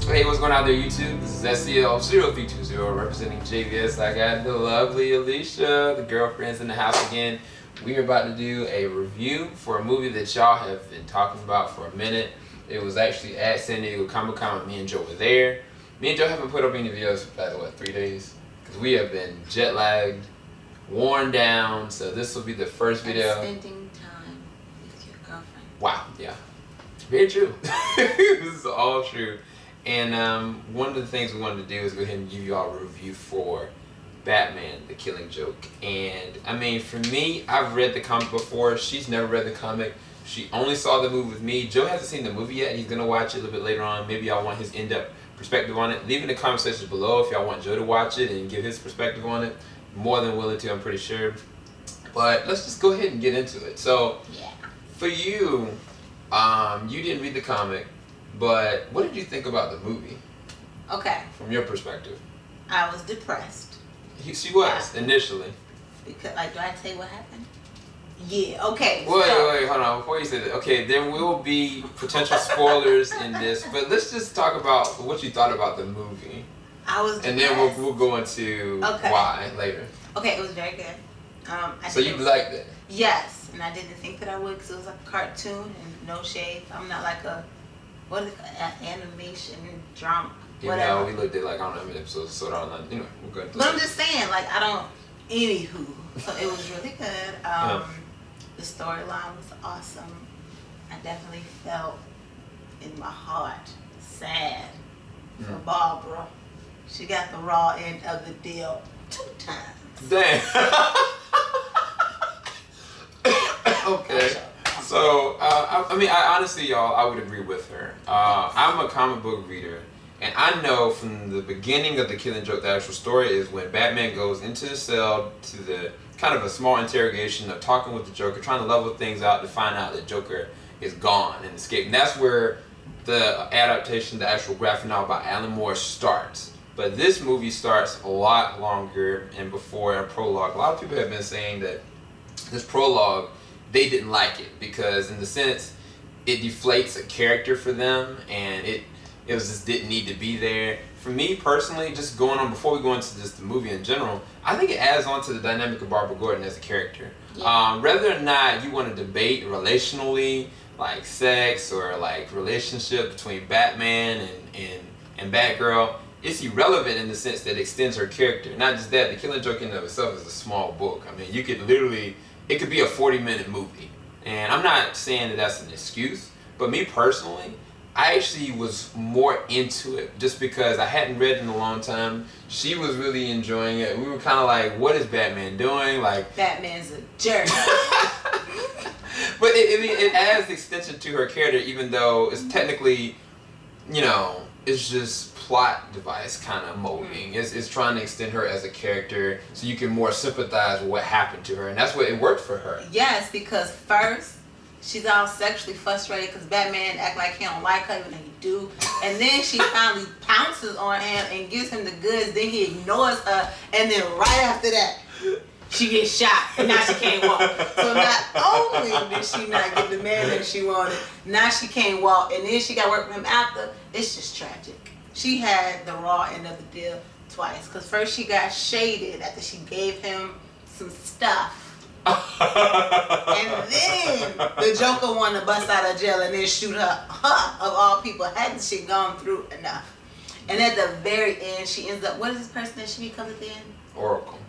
Hey, what's going on there, YouTube? This is SCL0320 representing JVS. I got the lovely Alicia, the girlfriend's in the house again. We are about to do a review for a movie that y'all have been talking about for a minute. It was actually at San Diego Comic-Con when me and Joe were there. Me and Joe haven't put up any videos for about, what, 3 days? Because we have been jet lagged, worn down, so this will be the first video. Spending time with your girlfriend. Wow, yeah. Very true. This is all true. And one of the things we wanted to do is go ahead and give you all a review for Batman, The Killing Joke. And I mean, for me, I've read the comic before. She's never read the comic. She only saw the movie with me. Joe hasn't seen the movie yet. He's going to watch it a little bit later on. Maybe y'all want his in-depth perspective on it. Leave in the comment section below if y'all want Joe to watch it and give his perspective on it. More than willing to, I'm pretty sure. But let's just go ahead and get into it. So, yeah. For you, you didn't read the comic. But what did you think about the movie? Okay. From your perspective. I was depressed. She was, initially. Because, like, do I tell you what happened? Yeah, okay. Wait, hold on. Before you say that, okay, there will be potential spoilers in this, but let's just talk about what you thought about the movie. I was depressed. And then we'll go into why later. Okay, it was very good. So you liked it? Yes, and I didn't think that I would because it was like a cartoon and no shade. I'm not like a... what is it, animation, drama, whatever. Yeah, we looked at like, I don't know how many episodes, so I don't know, you know, we're good. But I'm just saying, like, I don't, anywho. So it was really good. The storyline was awesome. I definitely felt in my heart sad for Barbara. She got the raw end of the deal 2 times. Damn. Okay. So, I mean, I honestly, y'all, I would agree with her. I'm a comic book reader, and I know from the beginning of The Killing Joke, the actual story is when Batman goes into the cell to the kind of a small interrogation of talking with the Joker, trying to level things out to find out that Joker is gone and escaped. And that's where the adaptation, the actual graphic novel by Alan Moore starts. But this movie starts a lot longer and before a prologue. A lot of people have been saying that this prologue, they didn't like it because in the sense it deflates a character for them and it was just didn't need to be there. For me personally, just going on before we go into just the movie in general, I think it adds on to the dynamic of Barbara Gordon as a character. Yeah. Whether or not you want to debate relationally, like sex or like relationship between Batman and Batgirl, it's irrelevant in the sense that it extends her character. Not just that, The Killing Joke in and of itself is a small book. I mean, you could literally, it could be a 40-minute movie. And I'm not saying that that's an excuse, but me personally, I actually was more into it just because I hadn't read in a long time. She was really enjoying it. We were kind of like, what is Batman doing? Like, Batman's a jerk. But it adds extension to her character, even though it's technically, you know, it's just plot device kind of molding. It's trying to extend her as a character so you can more sympathize with what happened to her, and that's what it worked for her. Yes, because first she's all sexually frustrated because Batman act like he don't like her even though he do, and then she finally pounces on him and gives him the goods. Then he ignores her, and then right after that, she gets shot, and now she can't walk. So not only did she not get the man that she wanted, now she can't walk, and then she got to work with him after. It's just tragic. She had the raw end of the deal twice. Because first she got shaded after she gave him some stuff. And then the Joker wanted to bust out of jail and then shoot her. Of all people, hadn't she gone through enough? And at the very end, she ends up, what is this person that she becomes at the end? Oracle.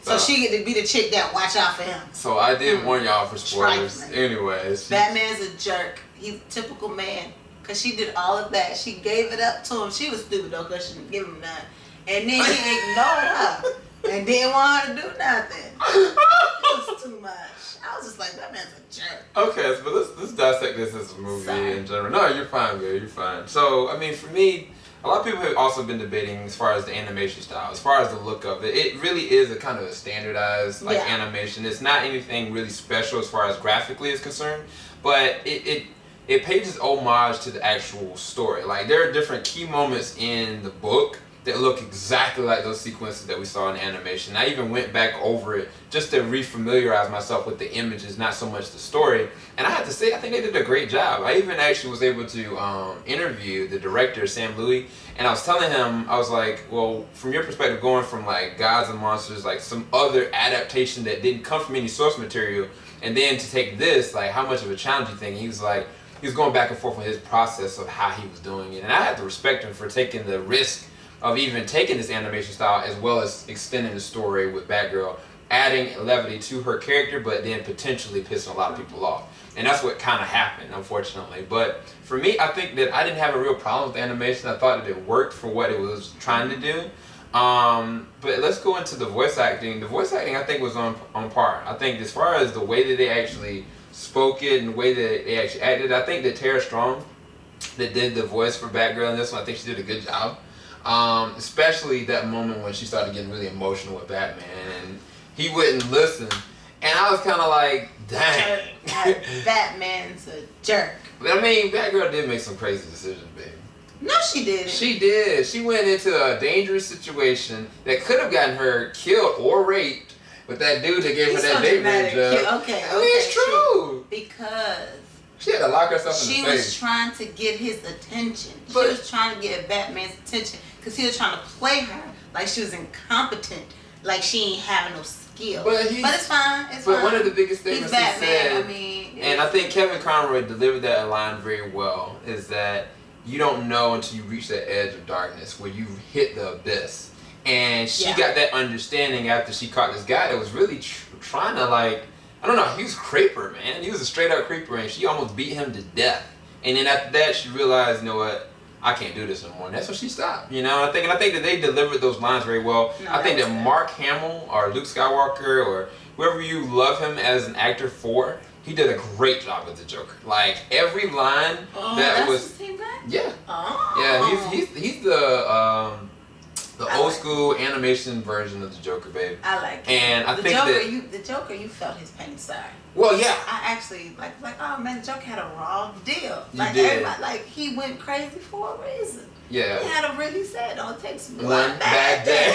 So she get to be the chick that watch out for him. So I did warn y'all for spoilers. Anyways. Batman's a jerk. He's a typical man. Because she did all of that. She gave it up to him. She was stupid though because she didn't give him none. And then he ignored her. And didn't want her to do nothing. It was too much. I was just like, Batman's a jerk. Okay, so let's dissect this as a movie in general. No, you're fine, girl. You're fine. So, I mean, for me, a lot of people have also been debating as far as the animation style, as far as the look of it. It really is a kind of a standardized animation. It's not anything really special as far as graphically is concerned, but it pays homage to the actual story. Like, there are different key moments in the book that look exactly like those sequences that we saw in the animation. I even went back over it just to re-familiarize myself with the images, not so much the story. And I have to say, I think they did a great job. I even actually was able to interview the director, Sam Louie, and I was telling him, I was like, well, from your perspective, going from like Gods and Monsters, like some other adaptation that didn't come from any source material, and then to take this, like how much of a challenge you think? And he was like, he was going back and forth with his process of how he was doing it. And I had to respect him for taking the risk of even taking this animation style as well as extending the story with Batgirl, adding levity to her character, but then potentially pissing a lot of people off. And that's what kind of happened, unfortunately. But for me, I think that I didn't have a real problem with the animation. I thought that it worked for what it was trying to do. But let's go into the voice acting. The voice acting, I think, was on par. I think as far as the way that they actually spoke it and the way that they actually acted, I think that Tara Strong, that did the voice for Batgirl in this one, I think she did a good job. Especially that moment when she started getting really emotional with Batman and he wouldn't listen. And I was kind of like, dang. Batman's a jerk. But I mean, Batgirl did make some crazy decisions, baby. No, she didn't. She did. She went into a dangerous situation that could have gotten her killed or raped with that dude that gave her that date rape job. Okay, I mean, it's true. Because she had to lock herself in the face. She was trying to get his attention. She was trying to get Batman's attention because he was trying to play her like she was incompetent, like she ain't having no skill. But it's fine. It's fine. But one of the biggest things he said, yeah. And I think Kevin Conroy delivered that line very well, is that you don't know until you reach that edge of darkness where you hit the abyss. And she got that understanding after she caught this guy that was really trying to, like, I don't know, he was a creeper, man. He was a straight up creeper, and she almost beat him to death. And then after that, she realized, you know what, I can't do this anymore. And that's when she stopped. You know, I think that they delivered those lines very well. No, I think that Mark Hamill or Luke Skywalker or whoever you love him as an actor for, he did a great job with the Joker. Like every line that was, the same guy? Yeah, oh. yeah, he's the old school animation version of the Joker, baby. I like it. And I think the Joker, you felt his pain inside. Well, yeah. I actually like, oh man, the Joker had a raw deal. Like everybody, like he went crazy for a reason. Yeah. He had a really sad. Don't take one bad day.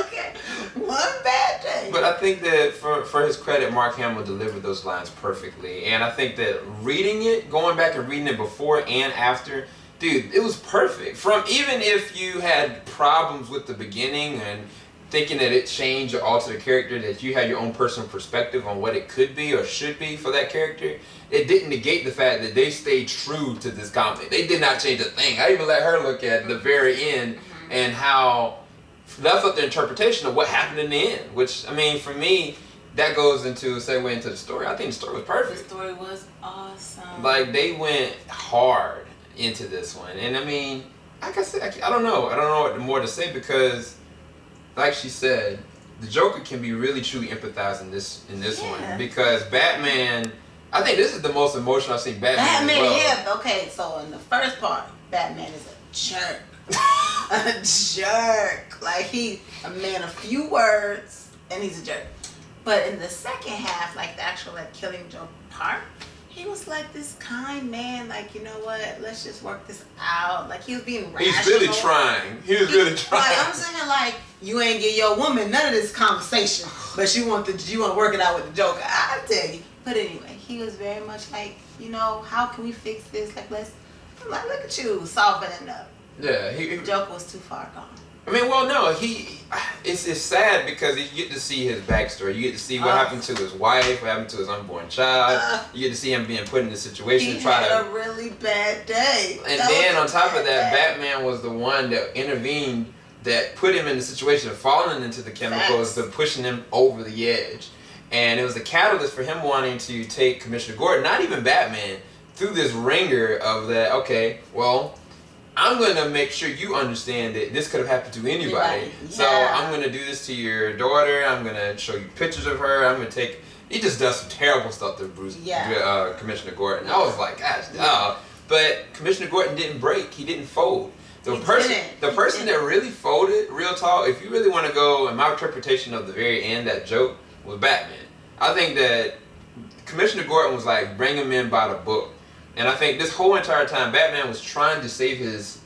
Okay, one bad day. But I think that for his credit, Mark Hamill delivered those lines perfectly, and I think that reading it, going back and reading it before and after. Dude, it was perfect. From even if you had problems with the beginning and thinking that it changed or altered the character, that you had your own personal perspective on what it could be or should be for that character, it didn't negate the fact that they stayed true to this comic. They did not change a thing. I even let her look at the very end and how that's up the interpretation of what happened in the end. Which, I mean, for me, that goes into a segue into the story. I think the story was perfect. The story was awesome. Like, they went hard into this one, and I mean, like I said, I don't know what more to say, because like she said, the Joker can be really truly empathized in this one, because Batman, I think this is the most emotional I've seen Batman as well. Okay, so in the first part, Batman is a jerk. A jerk. Like, he a man of few words and he's a jerk. But in the second half, like the actual like killing Joker part, he was like this kind man, like, you know what, let's just work this out. Like, he was being rational. He's really trying. He was really trying. Like, I'm saying, like, you ain't get your woman none of this conversation, but you want to work it out with the Joker. I tell you. But anyway, he was very much like, you know, how can we fix this? Like, I'm like, look at you, softening up. Yeah. The Joker was too far gone. I mean, well, no, it's sad because you get to see his backstory. You get to see what happened to his wife, what happened to his unborn child. You get to see him being put in this situation. He had a really bad day. And then on top of that, Batman was the one that intervened, that put him in the situation of falling into the chemicals, to pushing him over the edge. And it was the catalyst for him wanting to take Commissioner Gordon, not even Batman, through this ringer of that, okay, well, I'm going to make sure you understand that this could have happened to anybody. Yeah. So I'm going to do this to your daughter. I'm going to show you pictures of her. I'm going to take... He just does some terrible stuff to Commissioner Gordon. I was like, gosh, no. But Commissioner Gordon didn't break. He didn't fold. The person that really folded, real talk, if you really want to go, in my interpretation of the very end, that joke, was Batman. I think that Commissioner Gordon was like, bring him in by the book. And I think this whole entire time, Batman was trying to save his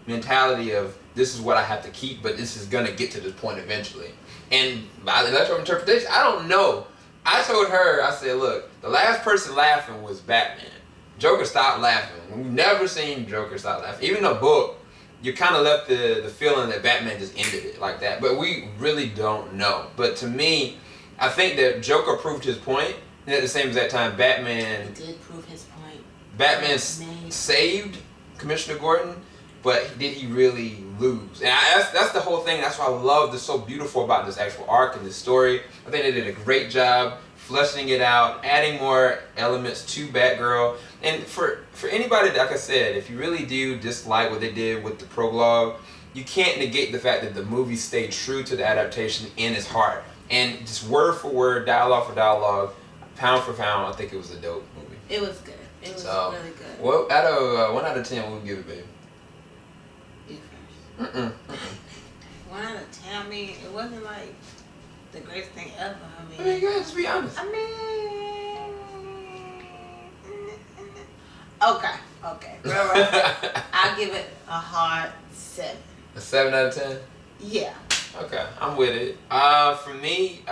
mentality of this is what I have to keep, but this is gonna get to this point eventually. And by the electoral interpretation, I don't know. I told her, I said, look, the last person laughing was Batman. Joker stopped laughing. We've never seen Joker stop laughing. Even in the book, you kind of left the feeling that Batman just ended it like that. But we really don't know. But to me, I think that Joker proved his point, and at the same exact time, Batman... He did prove his point. Batman saved Commissioner Gordon, but did he really lose? And that's the whole thing. That's what I love. That's so beautiful about this actual arc and this story. I think they did a great job fleshing it out, adding more elements to Batgirl. And for anybody, like I said, if you really do dislike what they did with the prologue, you can't negate the fact that the movie stayed true to the adaptation in its heart. And just word for word, dialogue for dialogue, pound for pound, I think it was a dope movie. It was good. It was really good. Well, out of 1 out of 10, what would you give it, baby? You first. 1 out of 10. I mean, it wasn't like the greatest thing ever. I mean, you gotta just be honest. I mean, okay. Right. I'll give it a hard 7. A 7 out of 10? Yeah. Okay, I'm with it. For me,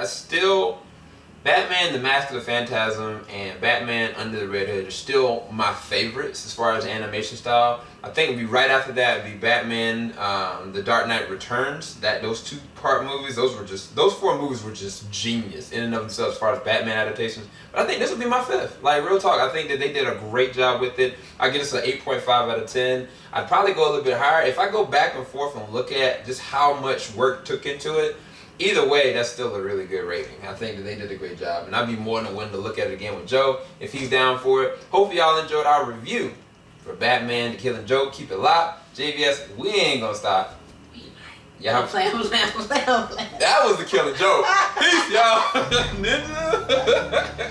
Batman, the Mask of the Phantasm, and Batman Under the Red Hood are still my favorites as far as animation style. I think it'd be right after that would be Batman, The Dark Knight Returns. Those 2-part movies, those 4 movies were just genius in and of themselves as far as Batman adaptations. But I think this would be my 5th. Like, real talk, I think that they did a great job with it. I give this an 8.5 out of 10. I'd probably go a little bit higher. If I go back and forth and look at just how much work took into it, either way, that's still a really good rating. I think that they did a great job. And I'd be more than willing to look at it again with Joe if he's down for it. Hopefully y'all enjoyed our review for Batman The Killing Joke. Keep it locked. JVS, we ain't gonna stop. Y'all Play. That was The Killing Joke. Peace, y'all. Ninja.